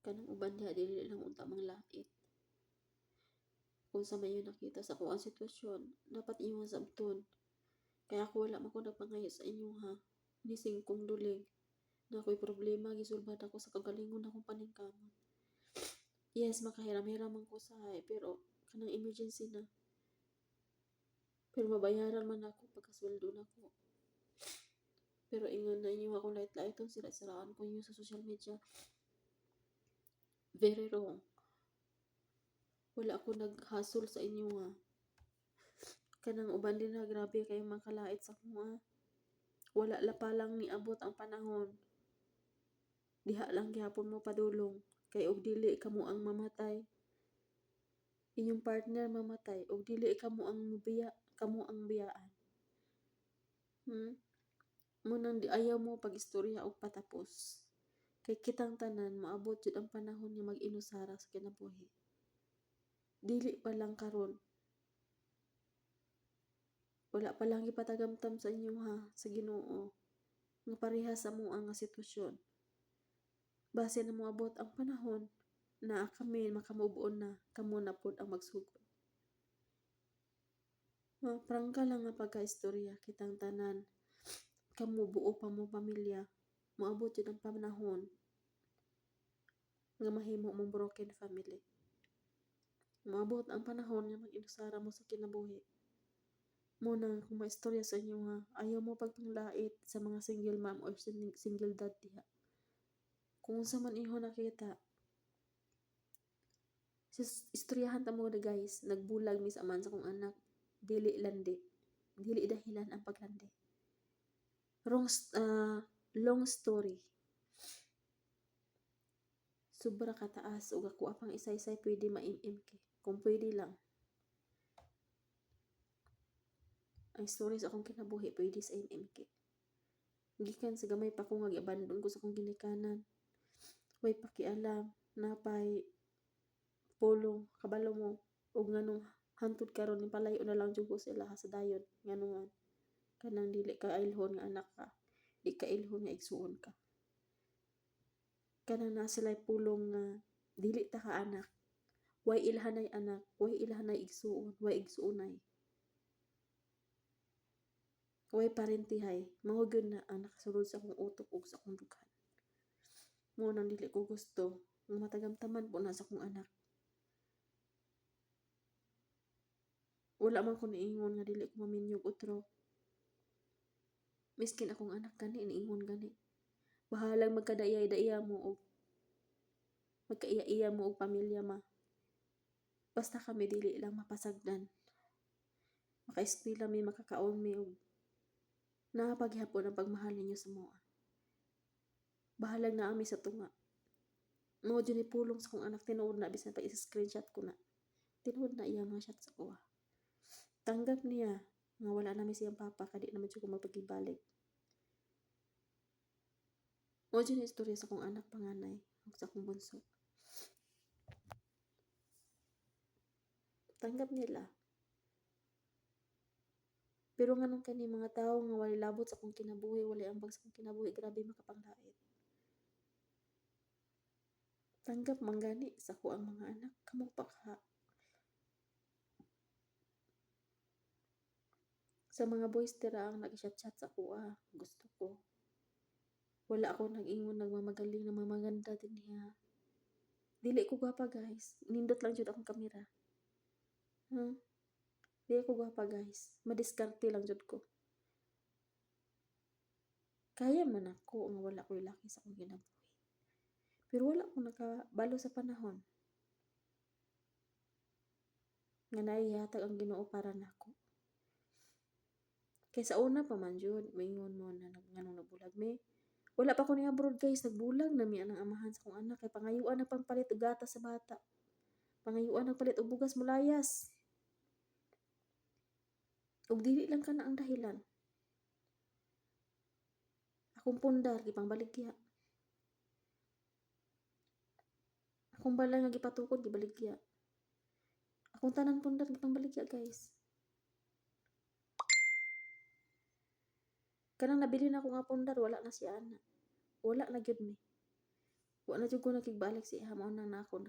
Kanang uban diha dili lang unta manglait. Kung sa mayo nakita sa ako ang sitwasyon, dapat inyo sabton. Kaya ako wala man ko nagpangayo sa inyo ha. Nising kong duling. Na ako'y problema, gisulbad ako sa kagalingon akong paningkamot. Yes, makahiram-hiram man ko sahay, pero kanang emergency na. Pero mabayaran man ako pagkasweldo na ko. Pero ingon na inyo akong lait-laiton sira-siraan ko inyo sa social media. Very wrong. Wala ako nag-hustle sa inyo ha. Kanang uban din na grabe kayo makalait sa mga. Wala la pa lang niabot ang panahon. Diha lang gihapon mo padulong. Kay og dili kamo ang mamatay. Inyong partner mamatay og dili kamo ang biya, kamo ang biyaan. Munang di ayaw mo pag-istorya og patapos. Kay kitang tanan maabot jud ang panahon nga mag-inusara sa kinabuhi. Dili pa lang karon. Wala pa lang ipatagamtam sa inyo ha, sa Ginoo. Nga parehas sa mo ang sitwasyon. Base na moabot ang panahon na kami makamove-on na, kamo na pod ang magsugod. Prangka lang nga pagka-istorya kitang tanan. Kamo buo pa mo pamilya. Moabot yun ang panahon nga mahimo mong broken family. Moabot ang panahon nga mag-inusara mo sa kinabuhi. Muna kung maistorya sa inyo ha, ayaw mo pagpanglait sa mga single mom or single dad diha. Kung sa man iho nakita, istoryahan ta mo na guys, nagbulag mi sa man sa kong anak, dili landi. Dili dahilan ang paglandi. Long story. Sobra kataas ug ako apang isa-isay pwede maimim ki. Kung pwede lang. Ang story sa akong kinabuhi pwede sa imim ki. Gikan sa gamay pa ko nga giabandon ko sa akong ginikanan. Way pakialam, napay pulong, kabalo mo, ug nganong hantod karon ni palayo na lang jud ko sila sa dayon nganong kanang dili ka ilhon nga anak ka, di ka ilhon nga igsuon ka. Kanang na sila pulong nga dili ta ka anak, way ilhanay anak, way ilhanay igsuon, way igsuonay. Way parentihay, mao gyud na ang nakasulod sa akong utok ug sa akong dughan. Mo nang dili ko gusto nga matagamtaman po na sa akong anak. Wala man ko niingon nga dili ko maminyog otro. Miskin akong anak gani niingon gani. Bahalang magkadayay-daya mo og magkaiya-iya mo og pamilya ma. Basta kami dili lang mapasagdan. Maka-eskwela mi, makakaon mi og napaghapon ang pagmahal ninyo sa moa. Bahalang na ami sa tunga. Mao jud ni pulong sa akong anak tinuod na bisan pa i-screenshot ko na. Tinuod na iya mga shot sa kuha. Tanggap niya nga wala na mi siyang papa kadi naman jud ko magpagibalik. Mao jud ni istorya sa akong anak panganay ug sa akong bunso. Tanggap nila. Pero nganong kani mga tawo nga walay labot sa akong kinabuhi, walay ambag sa akong kinabuhi, grabe makapanglait. Tanggap man gani sa ko ang mga anak, kamo pa ka. Sa mga boys tira ang nag-chat-chat sa kuha, gusto ko. Wala ako nag-ingon nagmamagaling na mamaganda din niya. Dili ko gwapa guys, nindot lang jud akong kamera. Di ako gwapa guys, madiskarte lang jud ko. Kaya man ako nga wala ko'y laki sa akong kinabuhi. Pero wala ko nakabalo sa panahon. Nga naihatag ang Ginoo para nako. Kay sa una pa man jud, maingon mo na nganong nabulag mi. Wala pa ko ni abroad guys, nagbulag na mi anang amahan sa akong anak kay pangayuan na pangpalit og gatas sa bata. Pangayuan na palit og bugas mulayas. Ug dili lang kana ang dahilan. Akong pundar gipangbaligya. Akong balay nga gipatukod gibaligya. Akong tanan pundar gipangbaligya guys. Kanang nabili na ko nga pundar wala na siya ana. Wala na gyud mi. Wa na jud ko nakigbalik sa iya mao na ako